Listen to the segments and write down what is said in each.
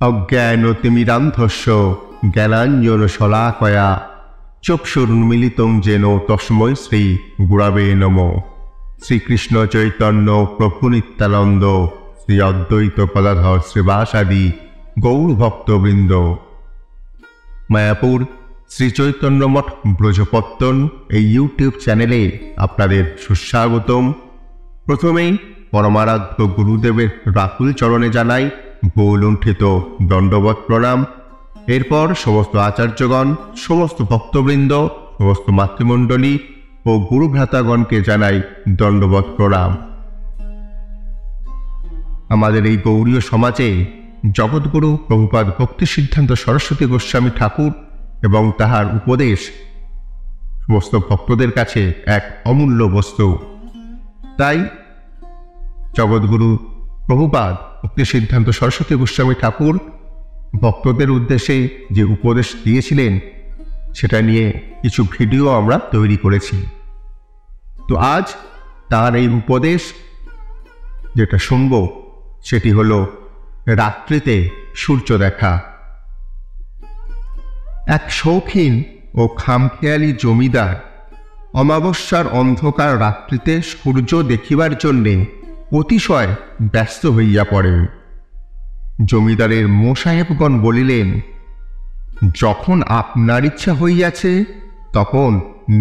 অজ্ঞানতিমিরান্ধস্য জ্ঞানাঞ্জনশলাকয়া চক্ষুর্মিলিতং যেন তস্मै শ্রী গুরবে নমঃ। শ্রীকৃষ্ণ চৈতন্য প্রভু নিত্যানন্দ শ্রী অদ্বৈত গদাধর শ্রীবাসাদি গৌরভক্তবৃন্দ। মায়াপুর শ্রী চৈতন্য মঠ ব্রজপত্তন এই ইউটিউব চ্যানেলে আপনাদের সুস্বাগতম। প্রথমেই পরমারাধ্য গুরুদেবের রাতুল চরণে জানাই বহুলুণ্ঠিত দণ্ডবৎ প্রণাম। এরপর সমস্ত আচার্যগণ, সমস্ত ভক্তবৃন্দ, সমস্ত মাতৃমণ্ডলী ও গুরুভ্রাতাগণকে জানাই দণ্ডবৎ প্রণাম। আমাদের এই গৌড়ীয় সমাজে জগৎগুরু প্রভুপাদ ভক্তি সিদ্ধান্ত সরস্বতী গোস্বামী ঠাকুর এবং তাহার উপদেশ সমস্ত ভক্তদের কাছে এক অমূল্য বস্তু। তাই জগৎগুরু প্রভুপাদ ভক্তি সিদ্ধান্ত সরস্বতী গোস্বামী ঠাকুর ভক্তদের উদ্দেশ্যে যে উপদেশ দিয়েছিলেন সেটা নিয়ে কিছু ভিডিও আমরা তৈরি করেছি। তো আজ তার এই উপদেশ যেটা শুনব সেটি হলো রাত্রিতে সূর্য দেখা। এক শৌখিন ও খামখেয়ালি জমিদার অমাবস্যার অন্ধকার রাত্রিতে সূর্য দেখিবার জন্যে অতিশয় ব্যস্ত হইয়া পড়েন। জমিদারের মোসাহেবগণ বলিলেন, যখন আপনার ইচ্ছা হইয়াছে তখন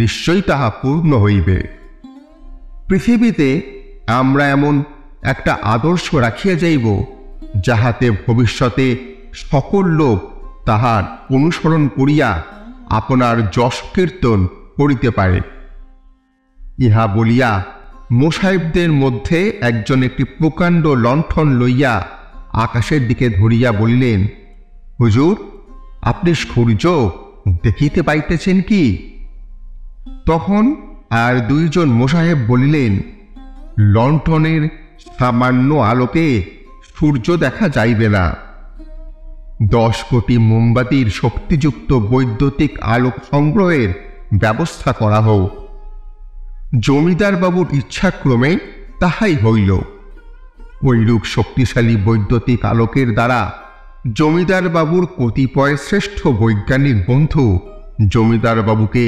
নিশ্চয়ই তাহা পূর্ণ হইবে। পৃথিবীতে আমরা এমন একটা আদর্শ রাখিয়া যাইব যাহাতে ভবিষ্যতে সকল লোক তাহার অনুসরণ করিয়া আপনার যশ কীর্তন করিতে পারে। ইহা বলিয়া মোসাহেবদের মধ্যে একজন একটি প্রকাণ্ড লণ্ঠন লইয়া আকাশের দিকে ধরিয়া বলিলেন, হুজুর, আপনি সূর্য দেখিতে পাইতেছেন কি? তখন আর দুইজন মোসাহেব বলিলেন, লণ্ঠনের সামান্য আলোকে সূর্য দেখা যাইবে না। 10 কোটি মোমবাতির শক্তিযুক্ত বৈদ্যুতিক আলোক সংগ্রহের ব্যবস্থা করা হোক। জমিদার বাবুর ইচ্ছাক্রমে তাহাই হইল। ওইরূপ শক্তিশালী বৈদ্যুতিক আলোকের দ্বারা জমিদার বাবুর কতিপয় শ্রেষ্ঠ বৈজ্ঞানিক বন্ধু জমিদার বাবুকে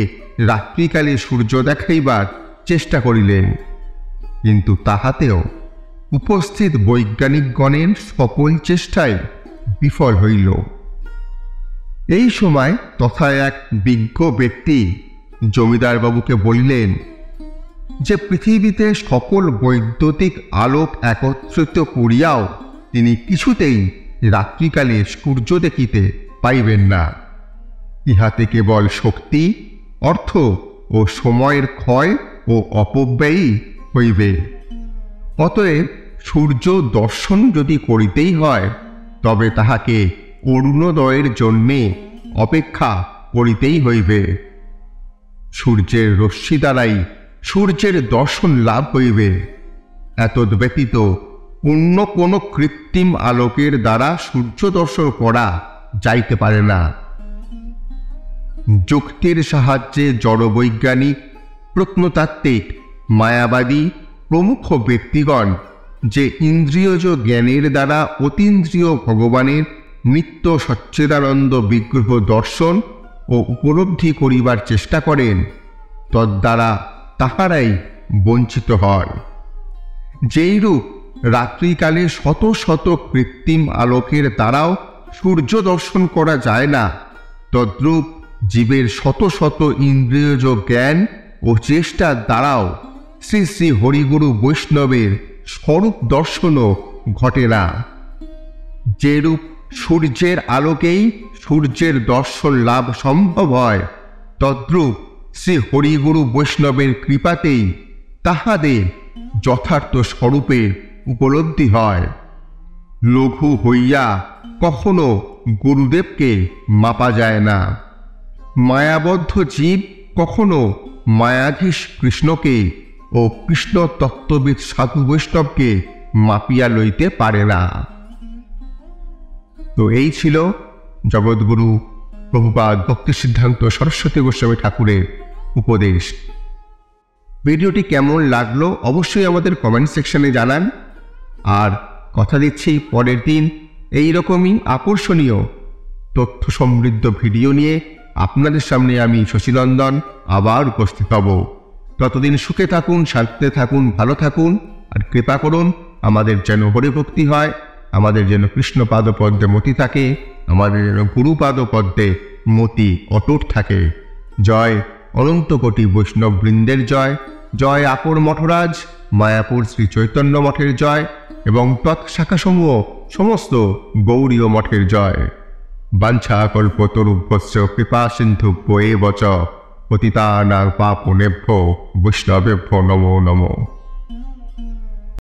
রাত্রিকালে সূর্য দেখাইবার চেষ্টা করিলেন, কিন্তু তাহাতেও উপস্থিত বৈজ্ঞানিকগণের সকল চেষ্টায় বিফল হইল। এই সময় তথা এক বিজ্ঞ ব্যক্তি জমিদার বাবুকে বলিলেন যে পৃথিবীতে সকল বৈদ্যুতিক আলোক একত্রিত করিয়াও তিনি কিছুতেই রাত্রিকালে সূর্য দেখিতে পাইবেন না। ইহাতে কেবল শক্তি, অর্থ ও সময়ের ক্ষয় ও অপব্যয়ই হইবে। অতএব সূর্য দর্শন যদি করিতেই হয় তবে তাহাকে অরুণোদয়ের জন্যে অপেক্ষা করিতেই হইবে। সূর্যের রশ্মি দ্বারাই সূর্যের দর্শন লাভ হইবে। এতদ ব্যতীত অন্য কোনো কৃত্রিম আলোকের দ্বারা সূর্য দর্শন করা যাইতে পারে না। যুক্তির সাহায্যে জড়বৈজ্ঞানিক, প্রত্নতাত্ত্বিক, মায়াবাদী প্রমুখ ব্যক্তিগণ যে ইন্দ্রিয়জ জ্ঞানের দ্বারা অতীন্দ্রিয় ভগবানের নিত্য সচ্চিদানন্দ বিগ্রহ দর্শন ও উপলব্ধি করিবার চেষ্টা করেন, তদ্বারা তাহারাই বঞ্চিত হয়। যেইরূপ রাত্রিকালে শত শত কৃত্রিম আলোকের দ্বারাও সূর্য দর্শন করা যায় না, তদ্রূপ জীবের শত শত ইন্দ্রিয়জ জ্ঞান ও চেষ্টার দ্বারাও শ্রী শ্রী হরিগুরু বৈষ্ণবের স্বরূপ দর্শনও ঘটে না। যেরূপ সূর্যের আলোকেই সূর্যের দর্শন লাভ সম্ভব হয়, তদ্রূপ শ্রী হরিগুরু বৈষ্ণবের কৃপাতেই তাহাদের যথার্থ স্বরূপে উপলব্ধি হয়। লঘু হইয়া কখনো গুরুদেবকে মাপা যায় না। মায়াবদ্ধ জীব কখনো মায়াধীশ কৃষ্ণকে ও কৃষ্ণ তত্ত্ববিদ সাধু বৈষ্ণবকে মাপিয়া লইতে পারে না। তো এই ছিল জগৎগুরু প্রভুপাদ ভক্তি সিদ্ধান্ত সরস্বতী গোস্বামী ঠাকুরের উপদেশ। ভিডিওটি কেমন লাগলো অবশ্যই আমাদের কমেন্ট সেকশনে জানান। আর কথা দিচ্ছি পরের দিন এই রকমই আকর্ষণীয় তথ্য সমৃদ্ধ ভিডিও নিয়ে আপনাদের সামনে আমি শশীনন্দন আবার উপস্থিত হব। ততদিন সুখে থাকুন, শান্তিতে থাকুন, ভালো থাকুন, আর কৃপা করুন আমাদের যেন হরিভক্তি হয়, আমাদের যেন কৃষ্ণপাদ পদ্মে মতি থাকে, আমাদের যেন গুরুপাদ পদ্মে মতি অটুট থাকে। জয় অনন্ত কোটি বৈষ্ণব বৃন্দের জয়, জয় আপর মঠরাজ মায়াপুর শ্রী চৈতন্য মঠের জয় এবং তৎশাখাসমূহ সমস্ত গৌড়ীয় মঠের জয়। বাঞ্ছাকল্পতরুভ্যশ্চ কৃপা সিন্ধুভ্যো এব চ পতিতানাং পাবনেভ্যো বৈষ্ণবেভ্যো নমো নমো।